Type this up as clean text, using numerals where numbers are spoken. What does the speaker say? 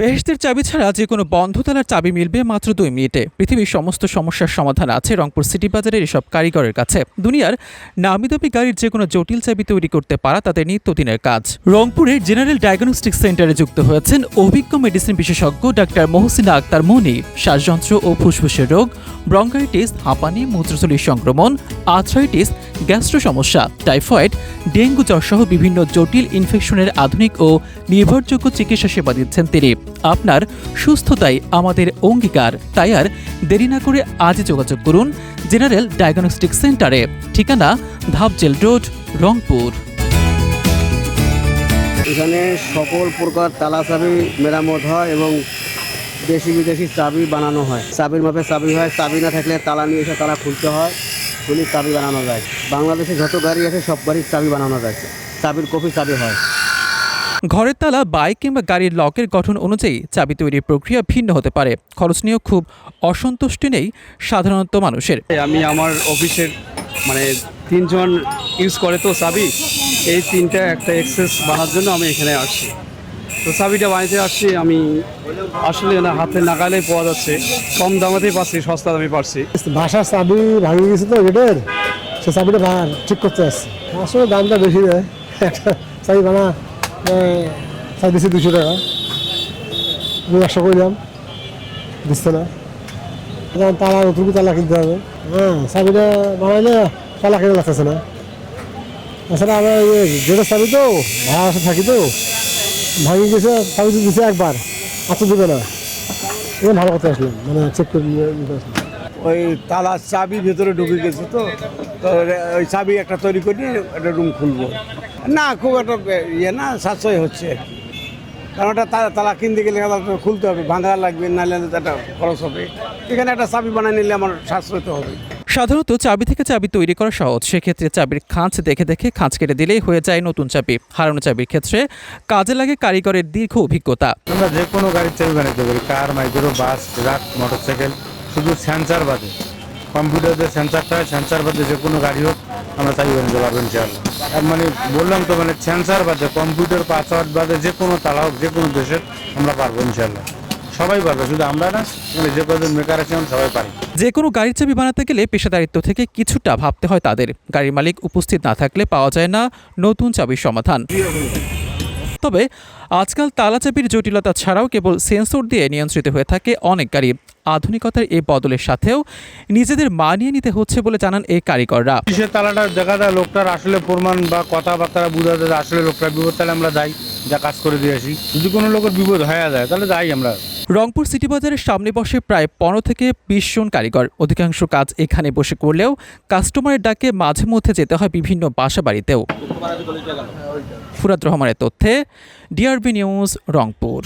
বেহেশতের চাবি ছাড়া যে কোনো বন্ধ তালার চাবি মিলবে মাত্র 2 মিনিটে। পৃথিবীর সমস্ত সমস্যার সমাধান আছে রংপুর সিটি বাজারের এসব কারিগরের কাছে। দুনিয়ার নামিদামি গাড়ির যে কোনো জটিল চাবি তৈরি করতে পারা তাদের নিত্যদিনের কাজ। রংপুরের জেনারেল ডায়াগনস্টিক সেন্টারে যুক্ত হয়েছেন অভিজ্ঞ মেডিসিন বিশেষজ্ঞ ডাক্তার মহসিনা আক্তার মনি। শ্বাসযন্ত্র ও ফুসফুসের রোগ, ব্রঙ্কাইটিস, হাঁপানি, মূত্রথলির সংক্রমণ, আর্থ্রাইটিস, গ্যাস্ট্রো সমস্যা, টাইফয়েড, ডেঙ্গু জ্বর সহ বিভিন্ন জটিল ইনফেকশনের আধুনিক ও নির্ভরযোগ্য চিকিৎসা সেবা দিচ্ছেন তিনি। আপনার সুস্থতাই আমাদের অঙ্গীকার, তাই আর দেরি না করে আজই যোগাযোগ করুন জেনারেল ডায়াগনস্টিক সেন্টারে। ঠিকানা ধাপজেল রোড, রংপুর। এখানে সকল প্রকার তালা চাবি মেরামত হয় এবং দেশি বিদেশি চাবি বানানো হয়। চাবির মাপে চাবি হয়, চাবি না থাকলে তালা নিয়ে এসে তালা খুলতে হয়, খুলে চাবি বানানো যায়। বাংলাদেশে যত গাড়ি আছে সব গাড়ির চাবি বানানো যায়, চাবির কপি চাবি হয়। ঘরের তালা, বাইক কিংবা গাড়ির লকের গঠন অনুযায়ী চাবি তৈরির প্রক্রিয়া ভিন্ন হতে পারে। খরচ নিয়েও খুব অসন্তুষ্টি নেই সাধারণত মানুষের। আমি আমার অফিসের 3 জন ইউজ করে তো চাবি, এই 3টা একটা এক্সেস বানার জন্য আমি এখানে আসছি। তো চাবিটা বানাইতে আসছি আমি, আসলে না হাতে নাগালে পাওয়া যাচ্ছে, কম দামেতেই পাচ্ছি, সস্তা দামে পাচ্ছি। বাসার চাবি ভাঙে গেছে তো গেটের, সে চাবিটা ঠিক করতে আসছে। আসলে দামটা বেশি দেয়, একটা চাবি বানা চাই দিচ্ছি 200 টাকা, আমি 100 করলাম, দিচ্ছে না। তালা নতুন তালা কিনতে হবে। চাবিটা বানাইলে তালা কিনে লাগতেছে না। তাছাড়া আমার গেটের চাবি তো ভাড়া আসে থাকি তো, ভাঙি গেছে, চাবি দিচ্ছে একবার, দেবে না। এবার ভালো কথা আসলাম, চেক করে নিতে আসলাম। ওই তালার চাবি ভেতরে ঢুকে গেছে তো ওই চাবি একটা তৈরি করে একটা রুম খুলবো না, খুব একটা না, সাশ্রয় হচ্ছে আর কি। কারণ একটা তালা কিনতে গেলে খুলতে হবে, ভাঙা লাগবে, নাহলে একটা খরচ হবে। এখানে একটা চাবি বানিয়ে নিলে আমার সাশ্রয় তো হবে। সাধারণত চাবি থেকে চাবি তৈরি করা সহজ। সেক্ষেত্রে চাবির খাঁজ দেখে দেখে খাঁজ কেটে দিলেই হয়ে যায় নতুন চাবি। হারানো চাবির ক্ষেত্রে কাজে লাগে কারিগরের দীর্ঘ অভিজ্ঞতা। আমরা যে কোনো গাড়ির চাবি বানাইতে পারি, কার, মাইক্রো, বাস, ট্রাক, মোটরসাইকেল, শুধু সেন্সার বাদে। কম্পিউটারের সেন্সারটা হয়, সেন্সার বাদে যে কোনো গাড়ি হোক আমরা চাবি বানাতে পারবো ইনশাআল্লাহ। আর বললাম তো, সেন্সার বাদে, কম্পিউটার, পাসওয়ার্ড বাদে যে কোনো তালা হোক, যে কোনো দেশের আমরা পারবো ইনশাআল্লাহ। সবাই পারবে, শুধু আমরা না, যে কজন মেকার আছে সবাই পারি। যে কোনো গাড়ির চাবি বানাতে গেলে পেশাদারিত্ব থেকে কিছুটা ভাবতে হয় তাদের। গাড়ির মালিক উপস্থিত না থাকলে পাওয়া যায় না নতুন চাবির সমাধান। তবে আজকাল তালা চাবির জটিলতা ছাড়াও কেবল সেন্সর দিয়ে নিয়ন্ত্রিত হয়ে থাকে অনেক গাড়ি। আধুনিকতার এই বদলের সাথেও নিজেদের মানিয়ে নিতে হচ্ছে বলে জানান এই কারিগররা। সে তালাটা দেখা যায় লোকটার আসলে প্রমাণ বা কথাবার্তা বোঝা যায় আসলে লোকটার বিপদ, তাহলে আমরা যাই, যা কাজ করে দিয়ে আসি। যদি কোনো লোকের বিপদ হয়ে যায় তাহলে যাই আমরা। রংপুর সিটি বাজারের সামনে বসে প্রায় 15 থেকে 20 জন কারিগর। অধিকাংশ কাজ এখানে বসে করলেও কাস্টমারের ডাকে মাঝে মধ্যে যেতে হয় বিভিন্ন বাসা বাড়িতেও। ফুরাদ রহমানের তথ্যে ডিআরবি নিউজ, রংপুর।